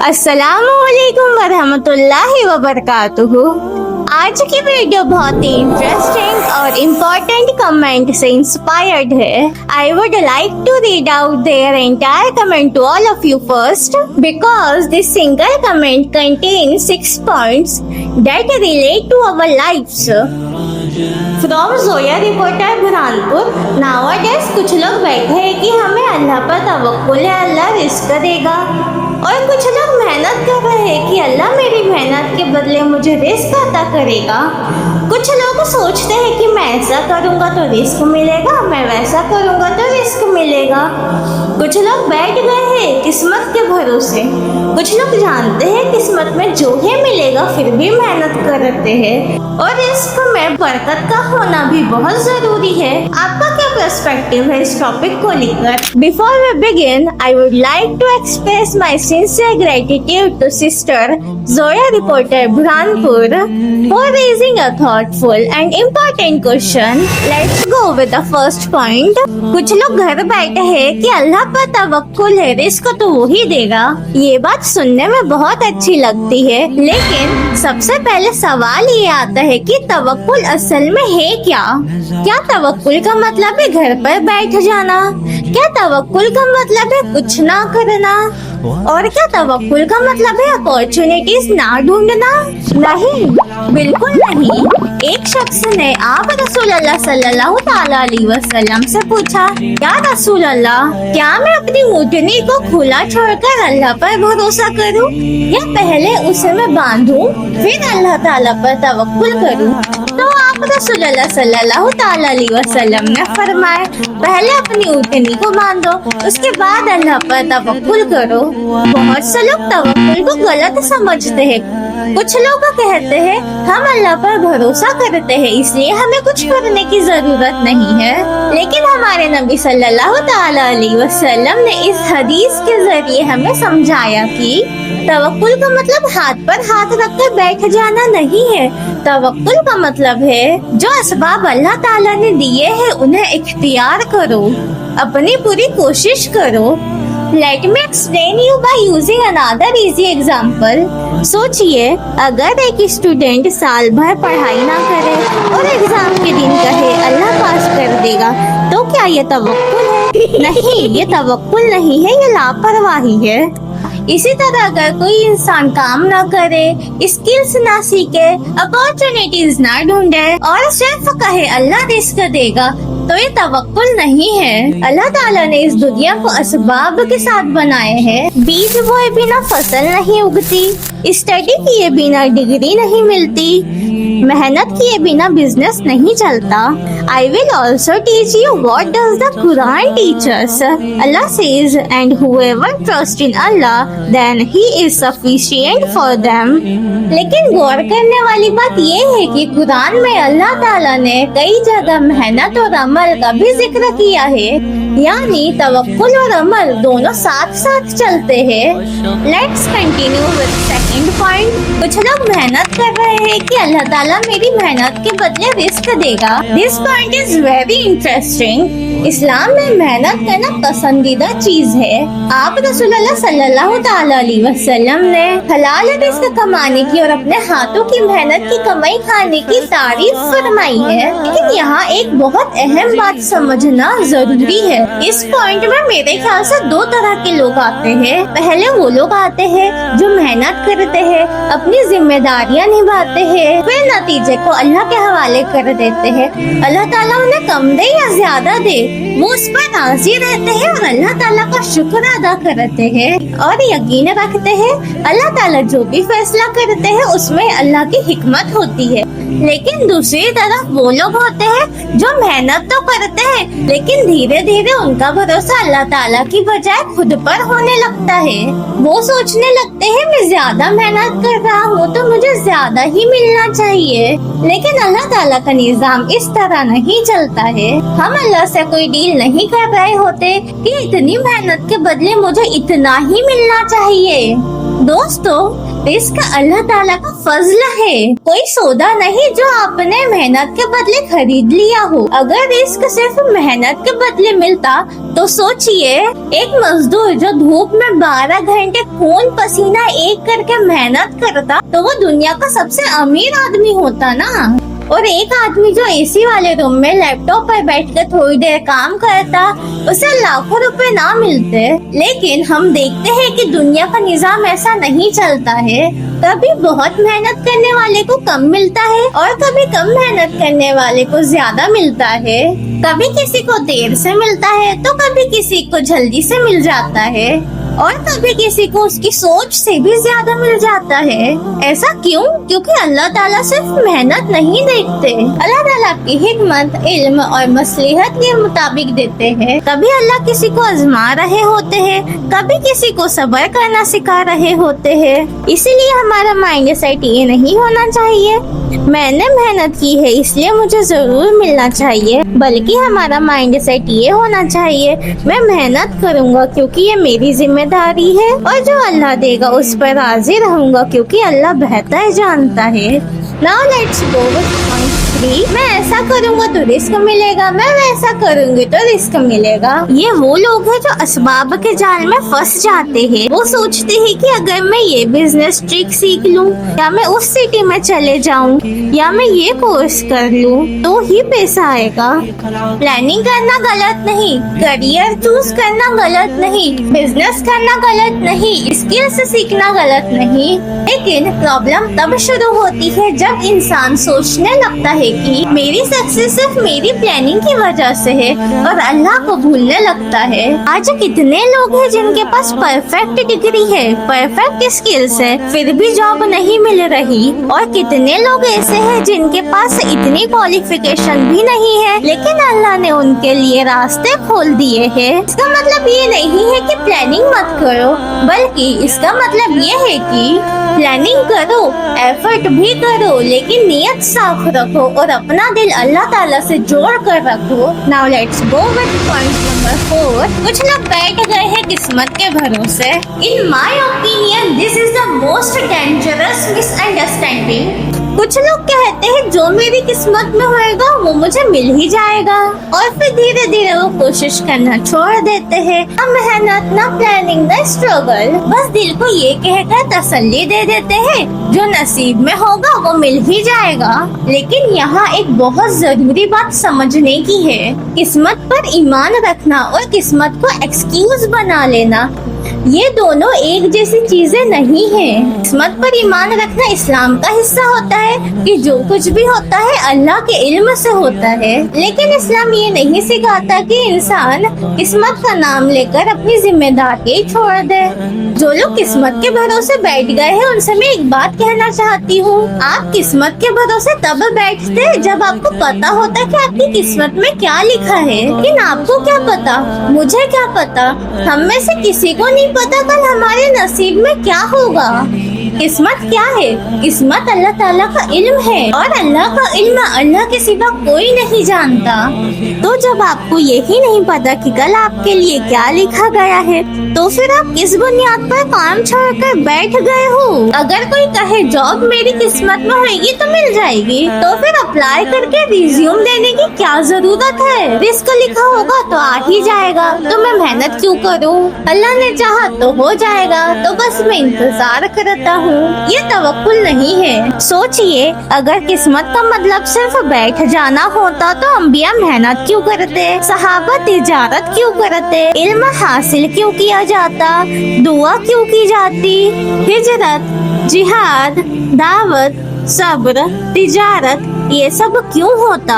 अस्सलामुअलैकुम वरहमतुल्लाहि वबरकातुहू। आज की वीडियो बहुत ही इंटरेस्टिंग और इम्पोर्टेंट कमेंट से इंस्पायर्ड है। I would like to read out their entire comment to all of you first because this single comment contains 6 points that relate to our lives. From Zoya reporter Burhanpur. Nowadays कुछ लोग बैठे हैं कि हमें अल्लाह पर तवक्कुल है, अल्लाह रिस्क देगा, और कुछ लोग मेहनत कर रहे हैं कि अल्लाह मेरी मेहनत के बदले मुझे रिस्क अता करेगा। कुछ लोग सोचते हैं कि मैं ऐसा करूँगा तो रिस्क मिलेगा, मैं वैसा करूँगा तो रिस्क मिलेगा। कुछ लोग बैठ गए हैं किस्मत के भरोसे। कुछ लोग जानते हैं किस्मत में जो है मिलेगा, फिर भी मेहनत करते हैं, और रिस्क में बरकत का होना भी बहुत जरूरी है। आपका क्या पर्सपेक्टिव है इस टॉपिक को लेकर? Before we begin, I would like to express my sincere gratitude to sister Zoya reporter Burhanpur for raising a thoughtful and important question. Let's go with the first point. कुछ लोग घर बैठे हैं कि अल्लाह पर तवक्कुल है, रिस्क तो वो ही देगा। ये बात सुनने में बहुत अच्छी लगती है, लेकिन सबसे पहले सवाल ये आता है कि तवक्कुल असल में है क्या? क्या तवक्कुल का मतलब है घर पर बैठ जाना? क्या तवक्कुल का मतलब है कुछ ना करना? और क्या तवक्कुल का मतलब है अपॉर्चुनिटीज ना ढूंढना? नहीं, बिल्कुल नहीं। एक शख्स ने आप रसूल अल्लाह सल्लल्लाहु ताला अलैहि वसल्लम से पूछा, या रसूल अल्लाह, क्या मैं अपनी ऊँटनी को खुला छोड़कर अल्लाह पर भरोसा करूं, या पहले उसे मैं बांधूं फिर अल्लाह ताला पर तवक्कुल करूं? तो आप रसूल अल्लाह सल्लल्लाहु ताला अलैहि वसल्लम ने फरमाया, पहले अपनी ऊँटनी को बांधो, उसके बाद अल्लाह पर तवक्कुल करो। बहुत से लोग तवक्कुल को गलत समझते हैं। कुछ लोग कहते हैं हम अल्लाह पर भरोसा करते हैं, इसलिए हमें कुछ करने की जरूरत नहीं है। लेकिन हमारे नबी सल्लल्लाहु ताला अलैहि वसल्लम ने इस हदीस के जरिए हमें समझाया कि तवक्कुल का मतलब हाथ पर हाथ रखकर बैठ जाना नहीं है। तवक्कुल का मतलब है जो असबाब अल्लाह ताला ने दिए हैं उन्हें इख्तियार करो, अपनी पूरी कोशिश करो। Let me explain you by using another easy example. सोचिए, अगर एक स्टूडेंट साल भर पढ़ाई ना करे और एग्जाम के दिन कहे अल्लाह पास कर देगा, तो क्या ये तवक्कुल है? नहीं, ये तवक्कुल नहीं है, ये लापरवाही है। इसी तरह अगर कोई इंसान काम ना करे, स्किल्स ना सीखे, अपॉर्चुनिटीज ना ढूंढे और सिर्फ कहे अल्लाह रिस्क देगा, तो ये तवक्कुल नहीं है। अल्लाह ताला ने इस दुनिया को असबाब के साथ बनाए हैं। बीज बोए बिना फसल नहीं उगती, स्टडी किए बिना डिग्री नहीं मिलती, मेहनत किए बिना बिजनेस नहीं चलता। I will also teach you what does the Quran teach us. Allah says, and whoever trusts in Allah, then He is sufficient for them. लेकिन गौर करने वाली बात ये है कि कुरान में अल्लाह ताला ने कई जगह मेहनत और अमल का भी जिक्र किया है, यानी तवक्कुल और अमल दोनों साथ साथ चलते हैं। Let's continue with second point. कुछ लोग मेहनत कर रहे हैं कि अल्लाह ताला मेरी मेहनत के बदले रिस्क देगा। This point is very interesting. इस्लाम में मेहनत करना पसंदीदा चीज है। आप रसूलुल्लाह सल्लल्लाहु ताला अलैहि वसल्लम ने हलाल रिस्क कमाने की और अपने हाथों की मेहनत की कमाई खाने की तारीफ फरमाई है। लेकिन यहाँ एक बहुत अहम बात समझना जरूरी है। इस पॉइंट में मेरे ख्याल से दो तरह के लोग आते हैं। पहले वो लोग आते हैं जो मेहनत करते हैं, अपनी जिम्मेदारियाँ निभाते हैं, फिर नतीजे को अल्लाह के हवाले कर देते हैं। अल्लाह ताला उन्हें कम दे या ज्यादा दे, वो उस पर राजी रहते हैं और अल्लाह ताला का शुक्र अदा करते हैं और यकीन रखते हैं अल्लाह ताला जो भी फैसला करते हैं उसमें अल्लाह की हिकमत होती है। लेकिन दूसरी तरफ वो लोग होते हैं जो मेहनत तो करते हैं, लेकिन धीरे धीरे उनका भरोसा अल्लाह ताला की बजाय खुद पर होने लगता है। वो सोचने लगते हैं मैं ज्यादा मेहनत कर रहा हूँ तो मुझे ज्यादा ही मिलना चाहिए। लेकिन अल्लाह ताला का निजाम इस तरह नहीं चलता है। हम अल्लाह से कोई डील नहीं कर रहे होते कि इतनी मेहनत के बदले मुझे इतना ही मिलना चाहिए। दोस्तों, रिस्क अल्लाह ताला का फजल है, कोई सौदा नहीं जो आपने मेहनत के बदले खरीद लिया हो। अगर रिस्क सिर्फ मेहनत के बदले मिलता तो सोचिए, एक मजदूर जो धूप में 12 घंटे खून पसीना एक करके मेहनत करता तो वो दुनिया का सबसे अमीर आदमी होता ना। और एक आदमी जो एसी वाले रूम में लैपटॉप पर बैठकर थोड़ी देर काम करता, उसे लाखों रुपए ना मिलते। लेकिन हम देखते हैं कि दुनिया का निजाम ऐसा नहीं चलता है। कभी बहुत मेहनत करने वाले को कम मिलता है और कभी कम मेहनत करने वाले को ज्यादा मिलता है। कभी किसी को देर से मिलता है तो कभी किसी को जल्दी से मिल जाता है और कभी किसी को उसकी सोच से भी ज्यादा मिल जाता है। ऐसा क्यों? क्योंकि अल्लाह ताला सिर्फ मेहनत नहीं देखते, अल्लाह ताला आपकी हिकमत, इल्म और मसलिहत के मुताबिक देते हैं। कभी अल्लाह किसी को आजमा रहे होते हैं, कभी किसी को सब्र करना सिखा रहे होते हैं। इसीलिए हमारा माइंड सेट ये नहीं होना चाहिए मैंने मेहनत की है इसलिए मुझे जरूर मिलना चाहिए, बल्कि हमारा माइंड सेट ये होना चाहिए मैं मेहनत करूँगा क्योंकि ये मेरी जिम्मेदारी है और जो अल्लाह देगा उस पर राजी रहूँगा क्योंकि अल्लाह बेहतर जानता है। Now let's go with point 3। मैं ऐसा करूँगा तो रिस्क मिलेगा, मैं वैसा करूँगी तो रिस्क मिलेगा। ये वो लोग हैं जो असबाब के जाल में फंस जाते हैं। वो सोचते हैं कि अगर मैं ये बिजनेस ट्रिक सीख लूँ या मैं उस सिटी में चले जाऊँ या मैं ये कोर्स कर लूँ तो ही पैसा आएगा। प्लानिंग करना गलत नहीं, करियर चूज करना गलत नहीं, बिजनेस करना गलत नहीं, स्किल्स सीखना गलत नहीं। लेकिन प्रॉब्लम तब शुरू होती है जब इंसान सोचने लगता है कि मेरी सक्सेस सिर्फ मेरी प्लानिंग की वजह से है और अल्लाह को भूलने लगता है। आज कितने लोग हैं जिनके पास परफेक्ट डिग्री है, परफेक्ट स्किल्स है, फिर भी जॉब नहीं मिल रही, और कितने लोग ऐसे हैं जिनके पास इतनी क्वालिफिकेशन भी नहीं है लेकिन अल्लाह ने उनके लिए रास्ते खोल दिए हैं। इसका मतलब ये नहीं है कि प्लानिंग मत करो, बल्कि इसका मतलब ये है कि प्लानिंग करो, एफर्ट भी करो, लेकिन नियत साफ रखो और अपना दिल अल्लाह ताला से जोड़ कर रखो। Now let's go with point number 4। कुछ लोग बैठ गए हैं किस्मत के भरोसे। In my opinion this is the most dangerous misunderstanding. कुछ लोग कहते हैं जो मेरी किस्मत में होएगा वो मुझे मिल ही जाएगा, और फिर धीरे धीरे वो कोशिश करना छोड़ देते हैं। ना मेहनत, ना प्लानिंग, ना स्ट्रगल, बस दिल को ये कहकर तसल्ली दे देते हैं जो नसीब में होगा वो मिल ही जाएगा। लेकिन यहाँ एक बहुत जरूरी बात समझने की है, किस्मत पर ईमान रखना और किस्मत को एक्सक्यूज बना लेना ये दोनों एक जैसी चीजें नहीं हैं। किस्मत पर ईमान रखना इस्लाम का हिस्सा होता है कि जो कुछ भी होता है अल्लाह के इल्म से होता है, लेकिन इस्लाम ये नहीं सिखाता कि इंसान किस्मत का नाम लेकर अपनी जिम्मेदारी छोड़ दे। जो लोग किस्मत के भरोसे बैठ गए हैं उनसे मैं एक बात कहना चाहती हूँ, आप किस्मत के भरोसे तब बैठते जब आपको पता होता कि आपकी किस्मत में क्या लिखा है। लेकिन आपको क्या पता, मुझे क्या पता, हम में से किसी को नहीं पता कल हमारे नसीब में क्या होगा। किस्मत क्या है? किस्मत अल्लाह ताला का इल्म है और अल्लाह का इल्म अल्लाह के सिवा कोई नहीं जानता। तो जब आपको यही नहीं पता कि कल आपके लिए क्या लिखा गया है तो फिर आप किस बुनियाद पर काम छोड़कर बैठ गए हो? अगर कोई कहे जॉब मेरी किस्मत में होगी तो मिल जाएगी, तो फिर अप्लाई करके रिज्यूम देने की क्या जरूरत है? रिस्क लिखा होगा तो आ ही जाएगा, तो मैं मेहनत क्यों करूँ? अल्लाह ने चाहा तो हो जाएगा, तो बस मैं इंतजार करता हूँ। ये तवक्कुल नहीं है। सोचिए, अगर किस्मत का मतलब सिर्फ बैठ जाना होता तो अंबिया मेहनत क्यों करते, सहाबा तिजारत क्यों करते, इल्म हासिल क्यों किया जाता, दुआ क्यों की जाती, हिजरत, जिहाद, दावत, सब्र, तिजारत, ये सब क्यों होता?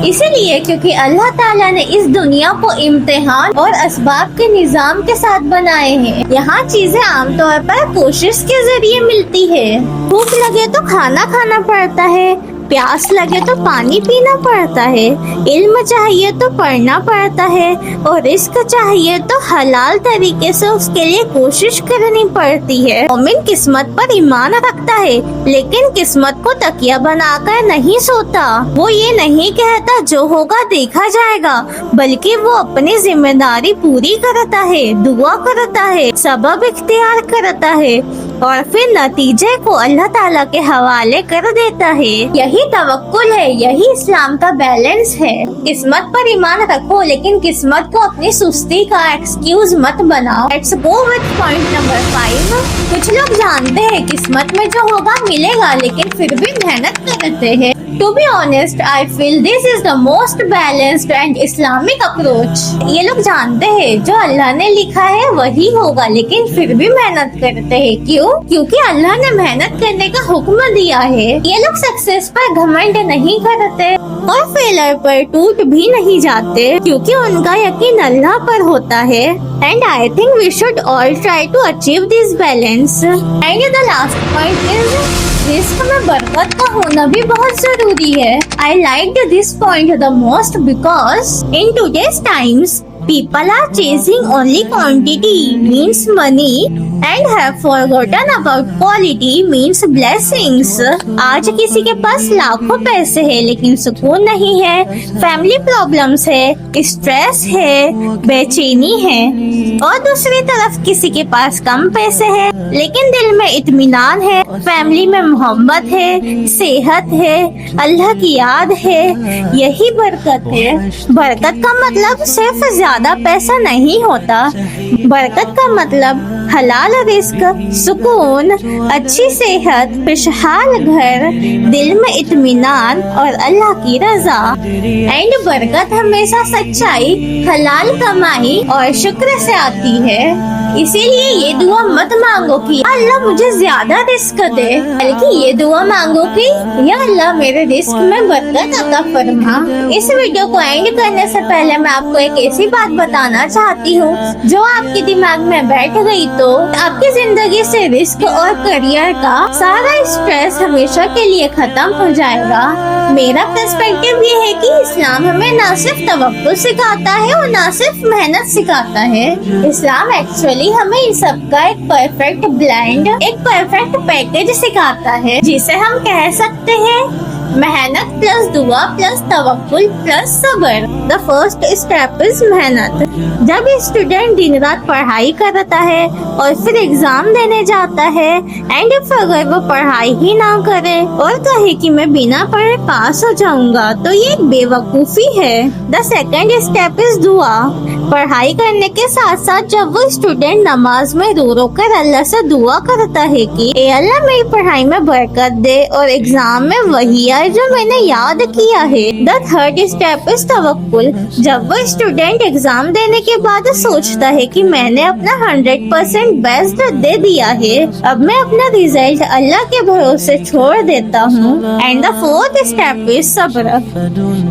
इसीलिए क्योंकि अल्लाह ताला ने इस दुनिया को इम्तिहान और असबाब के निजाम के साथ बनाए हैं। यहाँ चीजें आमतौर पर कोशिश के जरिए मिलती है। भूख लगे तो खाना खाना पड़ता है, प्यास लगे तो पानी पीना पड़ता है, इल्म चाहिए तो पढ़ना पड़ता है और रिस्क चाहिए तो हलाल तरीके से उसके लिए कोशिश करनी पड़ती है। मोमिन किस्मत पर ईमान रखता है लेकिन किस्मत को तकिया बनाकर नहीं सोता। वो ये नहीं कहता जो होगा देखा जाएगा, बल्कि वो अपनी जिम्मेदारी पूरी करता है, दुआ करता है, सबब इख्तियार करता है और फिर नतीजे को अल्लाह ताला के हवाले कर देता है। यही तवक्कुल है, यही इस्लाम का बैलेंस है। किस्मत पर ईमान रखो लेकिन किस्मत को अपनी सुस्ती का एक्सक्यूज मत बनाओ। Let's go with point number 5। कुछ लोग जानते हैं किस्मत में जो होगा मिलेगा लेकिन फिर भी मेहनत करते हैं। To be honest, I feel this is the most balanced and Islamic approach. ये लोग जानते हैं जो अल्लाह ने लिखा है वही होगा लेकिन फिर भी मेहनत करते हैं। क्यों? क्योंकि अल्लाह ने मेहनत करने का हुक्म दिया है। ये लोग सक्सेस पर घमंड नहीं करते और फेलियर पर टूट भी नहीं जाते क्योंकि उनका यकीन अल्लाह पर होता है। And I think we should all try to achieve this balance. And the last point is risk में बरकत का होना भी बहुत जरूरी है। I liked this point the most because in today's times people are chasing only quantity means money and have forgotten about quality means blessings. आज किसी के पास लाखों पैसे है लेकिन सुकून नहीं है, फैमिली प्रॉब्लम्स है, स्ट्रेस है, बेचैनी है और दूसरी तरफ किसी के पास कम पैसे है लेकिन दिल में इत्मीनान है, फैमिली में मोहब्बत है, सेहत है, अल्लाह की याद है। यही बरकत है। बरकत का मतलब सिर्फ ज्यादा पैसा नहीं होता, बरकत का मतलब हलाल रिस्क, सुकून, अच्छी सेहत, खुशहाल घर, दिल में इत्मीनान और अल्लाह की रजा। एंड बरकत हमेशा सच्चाई, हलाल कमाई और शुक्र से आती है। इसीलिए ये दुआ मत मांगो कि अल्लाह मुझे ज्यादा रिस्क दे, बल्कि ये दुआ मांगो कि या अल्लाह मेरे रिस्क में बरकत अता फरमा। इस वीडियो को एंड करने से पहले मैं आपको एक ऐसी बात बताना चाहती हूँ जो आपके दिमाग में बैठ गई तो आपकी जिंदगी से रिस्क और करियर का सारा स्ट्रेस हमेशा के लिए खत्म हो जाएगा। मेरा पर्सपेक्टिव ये है कि इस्लाम हमें ना सिर्फ तवक्कुल सिखाता है और ना सिर्फ मेहनत सिखाता है। इस्लाम एक्चुअली हमें इन सब का एक परफेक्ट ब्लेंड, एक परफेक्ट पैकेज सिखाता है जिसे हम कह सकते हैं मेहनत प्लस दुआ प्लस तवक्कुल प्लस सब्र। द फर्स्ट स्टेप इज मेहनत। जब स्टूडेंट दिन रात पढ़ाई करता है और फिर एग्जाम देने जाता है एंड इफ अगर वो पढ़ाई ही ना करे और कहे कि मैं बिना पढ़े पास हो जाऊंगा तो ये बेवकूफी है। द सेकंड स्टेप इज दुआ। पढ़ाई करने के साथ साथ जब वो स्टूडेंट नमाज में रो रो कर अल्लाह से दुआ करता है कि ए अल्लाह मेरी पढ़ाई में बरकत दे और एग्जाम में वही आए जो मैंने याद किया है। द थर्ड स्टेप इज तवक्कुल। जब वो स्टूडेंट एग्जाम देने के बाद सोचता है कि मैंने अपना 100% बेस्ट दे दिया है, अब मैं अपना रिजल्ट अल्लाह के भरोसे छोड़ देता हूँ। And the fourth step is सब्र।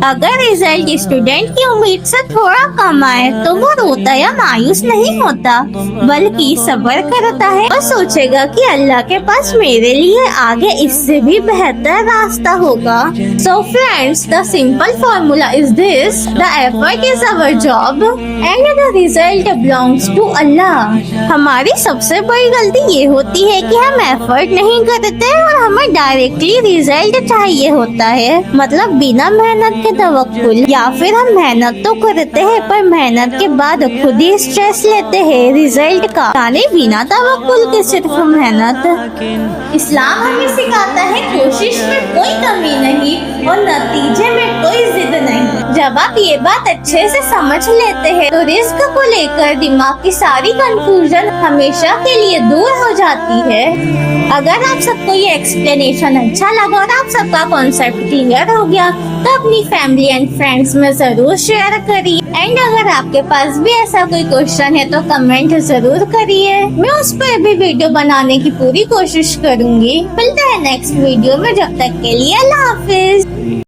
अगर रिजल्ट स्टूडेंट की उम्मीद से थोड़ा कम आए तो वो रोता या मायूस नहीं होता, बल्कि सब्र करता है और सोचेगा कि अल्लाह के पास मेरे लिए आगे इससे भी बेहतर रास्ता होगा। So friends, the simple formula is this: the effort is our job and the result belongs to Allah. हमारी सबसे बड़ी गलती ये होती है कि हम एफर्ट नहीं करते और हमें डायरेक्टली रिजल्ट चाहिए होता है, मतलब बिना मेहनत के तवक्कुल। या फिर हम मेहनत तो करते हैं पर मेहनत के बाद खुद ही स्ट्रेस लेते हैं रिजल्ट का, यानी बिना तवक्कुल के सिर्फ मेहनत। इस्लाम हमें सिखाता है कोशिश में कोई कमी नहीं और नतीजे में कोई जिद नहीं। जब आप ये बात अच्छे से समझ लेते हैं तो रिस्क को लेकर दिमाग की सारी कंफ्यूजन हमेशा के लिए दूर हो जाती है। अगर आप सबको ये एक्सप्लेनेशन अच्छा लगा और आप सबका कॉन्सेप्ट क्लियर हो गया तो अपनी फैमिली एंड फ्रेंड्स में जरूर शेयर करिए। एंड अगर आपके पास भी ऐसा कोई क्वेश्चन है तो कमेंट जरूर करिए, मैं उस पर भी वीडियो बनाने की पूरी कोशिश करूंगी। मिलते हैं नेक्स्ट वीडियो में, जब तक के लिए अल्लाह हाफिज।